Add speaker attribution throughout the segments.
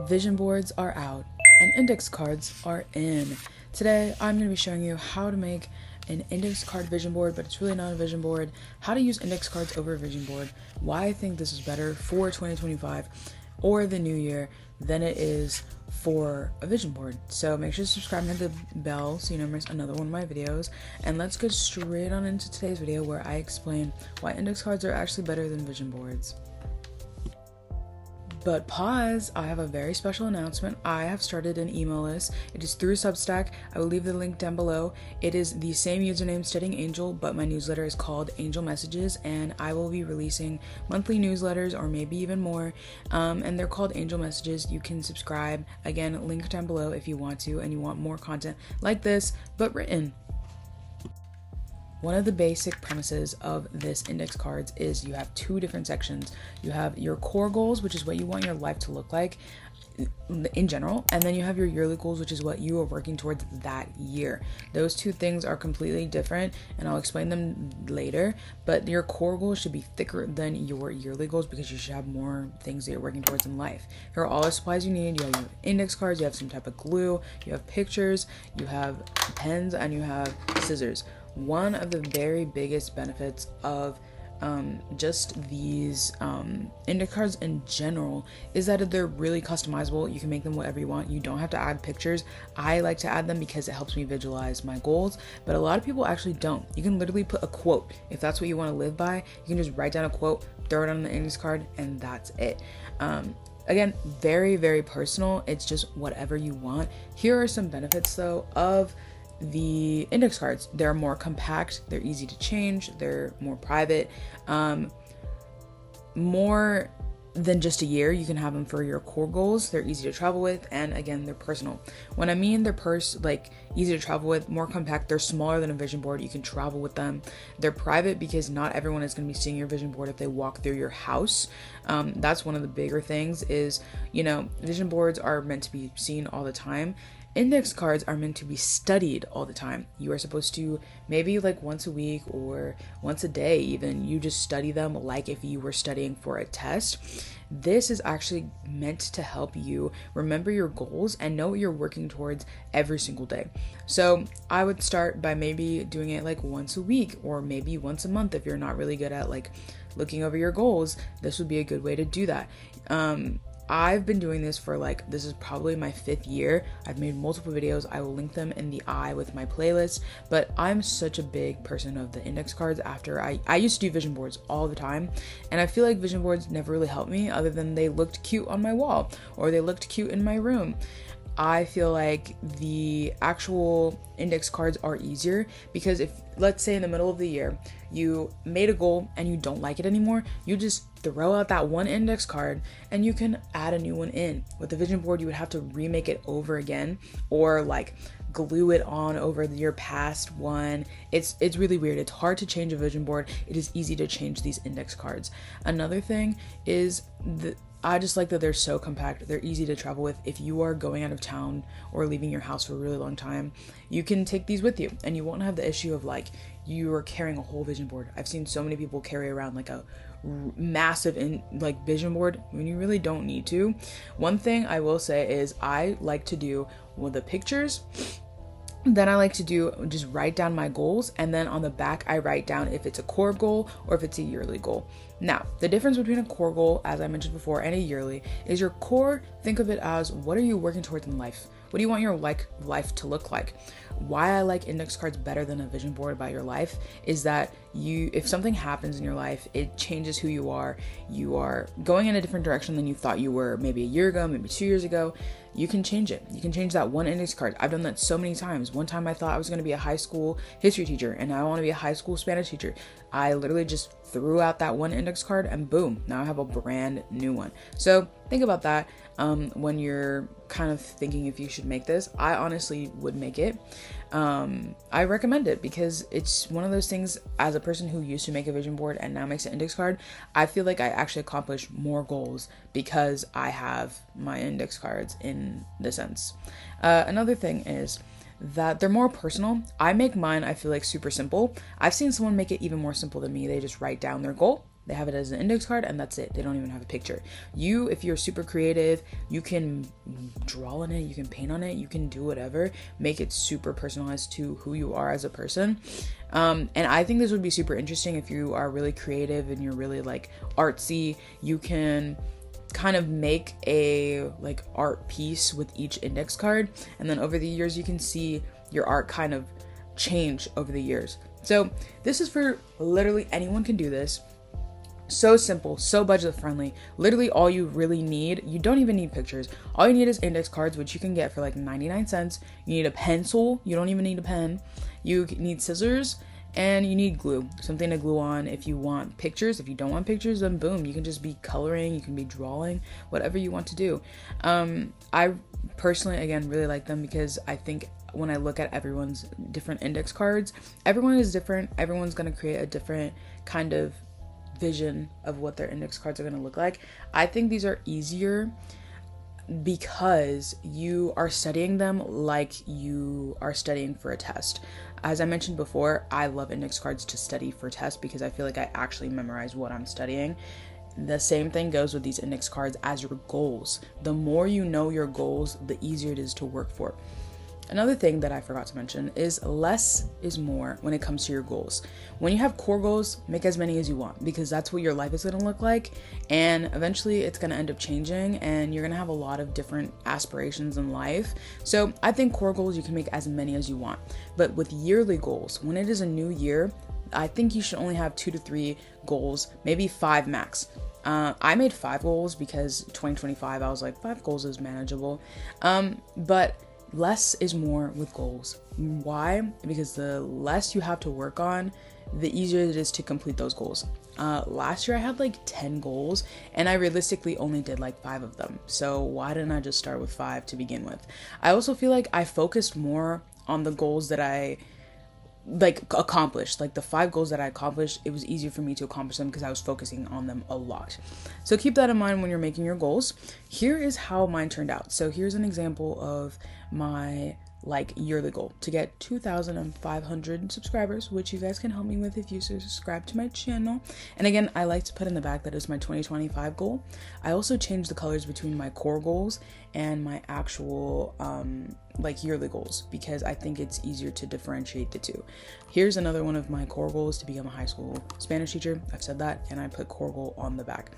Speaker 1: Vision boards are out and index cards are in. Today I'm going to be showing you how to make an index card vision board, but it's really not a vision board, how to use index cards over a vision board, why I think this is better for 2025 or the new year than it is for a vision board. So make sure to subscribe and hit the bell so you don't miss another one of my videos. And let's get straight on into today's video where I explain why index cards are actually better than vision boards. But pause, I have a very special announcement. I have started an email list. It is through Substack. I will leave the link down below. It is the same username, Studying Angel, but my newsletter is called Angel Messages, and I will be releasing monthly newsletters or maybe even more. And they're called Angel Messages. You can subscribe. Again, link down below if you want to and you want more content like this, but written. One of the basic premises of this index cards is you have two different sections. You have your core goals, which is what you want your life to look like in general, and then you have your yearly goals, which is what you are working towards that year. Those two things are completely different, and I'll explain them later, but your core goals should be thicker than your yearly goals because you should have more things that you're working towards in life. Here are all the supplies you need. You have your index cards, you have some type of glue, you have pictures, you have pens, and you have scissors. One of the very biggest benefits of just these index cards in general is that they're really customizable. You can make them whatever you want. You don't have to add pictures. I like to add them because it helps me visualize my goals, but a lot of people actually don't. You can literally put a quote. If that's what you want to live by, you can just write down a quote, throw it on the index card, and that's it. Again, very, very personal. It's just whatever you want. Here are some benefits though of the index cards. They're more compact, they're easy to change, they're more private, more than just a year. You can have them for your core goals. They're easy to travel with, and again, they're personal. When I mean they're easy to travel with, more compact, they're smaller than a vision board. You can travel with them. They're private because not everyone is going to be seeing your vision board if they walk through your house. That's one of the bigger things is, vision boards are meant to be seen all the time. Index cards are meant to be studied all the time. You are supposed to maybe once a week or once a day even, you just study them like if you were studying for a test. This is actually meant to help you remember your goals and know what you're working towards every single day. So I would start by maybe doing it once a week or maybe once a month. If you're not really good at looking over your goals, this would be a good way to do that. I've been doing this for this is probably my 5th year. I've made multiple videos. I will link them in the eye with my playlist, but I'm such a big person of the index cards after I used to do vision boards all the time, and I feel like vision boards never really helped me other than they looked cute on my wall or they looked cute in my room. I feel like the actual index cards are easier because if, let's say in the middle of the year, you made a goal and you don't like it anymore, you just throw out that one index card and you can add a new one in. With the vision board, you would have to remake it over again or glue it on over your past one. It's really weird. It's hard to change a vision board. It is easy to change these index cards. Another thing is I just like that they're so compact. They're easy to travel with. If you are going out of town or leaving your house for a really long time, you can take these with you and you won't have the issue of you are carrying a whole vision board. I've seen so many people carry around a massive vision board when you really don't need to. One thing I will say is I like to do the pictures. Then I like to just write down my goals, and then on the back I write down if it's a core goal or if it's a yearly goal. Now, the difference between a core goal, as I mentioned before, and a yearly is your core, think of it as what are you working towards in life? What do you want your life to look like? Why I like index cards better than a vision board about your life is that if something happens in your life, it changes who you are. You are going in a different direction than you thought you were maybe a year ago, maybe 2 years ago. You can change it. You can change that one index card. I've done that so many times. One time I thought I was going to be a high school history teacher and now I want to be a high school Spanish teacher. I literally just threw out that one index card and boom, now I have a brand new one. So think about that when you're kind of thinking if you should make this. I honestly would make it. I recommend it because it's one of those things, as a person who used to make a vision board and now makes an index card, I feel like I actually accomplish more goals because I have my index cards in the sense. Another thing is that they're more personal. I make mine, I feel super simple. I've seen someone make it even more simple than me. They just write down their goal, They have it as an index card and that's it. They don't even have a picture. If you're super creative, you can draw on it, you can paint on it, you can do whatever, make it super personalized to who you are as a person. And I think this would be super interesting if you are really creative and you're really like artsy. You can kind of make a like art piece with each index card, and then over the years you can see your art kind of change over the years. So this is for literally anyone can do this. So simple, so budget friendly. Literally all you really need, you don't even need pictures. All you need is index cards, which you can get for like 99 cents. You need a pencil. You don't even need a pen. You need scissors and you need glue, something to glue on if you want pictures. If you don't want pictures, then boom, you can just be coloring, you can be drawing, whatever you want to do. I personally, again, really like them because I think when I look at everyone's different index cards, everyone is different. Everyone's going to create a different kind of vision of what their index cards are going to look like. I think these are easier because you are studying them like you are studying for a test. As I mentioned before, I love index cards to study for tests because I feel like I actually memorize what I'm studying. The same thing goes with these index cards as your goals. The more you know your goals, the easier it is to work for. Another thing that I forgot to mention is less is more when it comes to your goals. When you have core goals, make as many as you want because that's what your life is going to look like, and eventually it's going to end up changing and you're going to have a lot of different aspirations in life. So I think core goals, you can make as many as you want. But with yearly goals, when it is a new year, I think you should only have 2 to 3 goals, maybe 5 max. I made 5 goals because 2025, I was like 5 goals is manageable. But less is more with goals. Why? Because the less you have to work on, the easier it is to complete those goals. Last year I had like 10 goals and I realistically only did like 5 of them. So why didn't I just start with 5 to begin with? I also feel like I focused more on the goals that I like accomplished. Like the 5 goals that I accomplished, it was easier for me to accomplish them because I was focusing on them a lot. So keep that in mind when you're making your goals. Here is how mine turned out. So here's an example of my like yearly goal: to get 2,500 subscribers, which you guys can help me with if you subscribe to my channel. And again, I like to put in the back that is my 2025 goal. I also changed the colors between my core goals and my actual like yearly goals because I think it's easier to differentiate the two. Here's another one of my core goals: to become a high school Spanish teacher. I've said that and I put core goal on the back.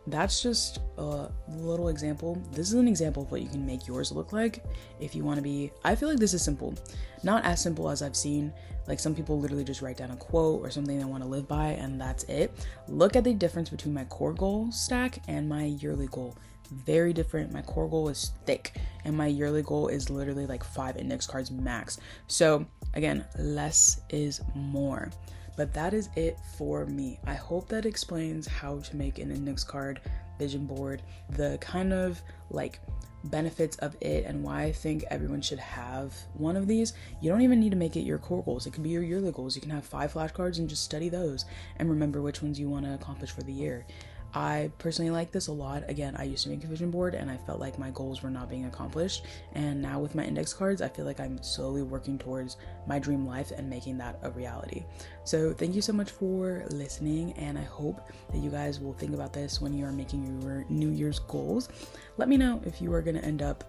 Speaker 1: That's just a little example. This is an example of what you can make yours look like if you want to be. I feel like this is simple, not as simple as I've seen. Like some people literally just write down a quote or something they want to live by and that's it. Look at the difference between my core goal stack and my yearly goal. Very different. My core goal is thick and my yearly goal is literally like 5 index cards max. So again, less is more. But that is it for me. I hope that explains how to make an index card vision board, the kind of like benefits of it, and why I think everyone should have one of these. You don't even need to make it your core goals. It could be your yearly goals. You can have 5 flashcards and just study those and remember which ones you want to accomplish for the year. I personally like this a lot. Again, I used to make a vision board and I felt like my goals were not being accomplished. And now with my index cards, I feel like I'm slowly working towards my dream life and making that a reality. So thank you so much for listening. And I hope that you guys will think about this when you are making your New Year's goals. Let me know if you are going to end up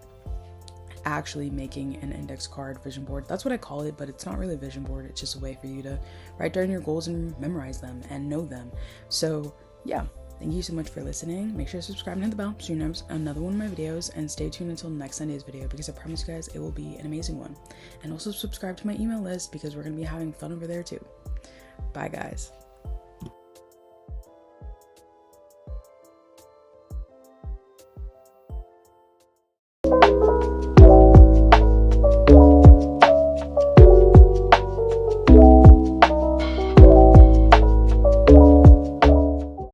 Speaker 1: actually making an index card vision board. That's what I call it, but it's not really a vision board. It's just a way for you to write down your goals and memorize them and know them. So yeah. Thank you so much for listening. Make sure to subscribe and hit the bell so you know another one of my videos, and stay tuned until next Sunday's video because I promise you guys it will be an amazing one. And also subscribe to my email list because we're going to be having fun over there too. Bye guys.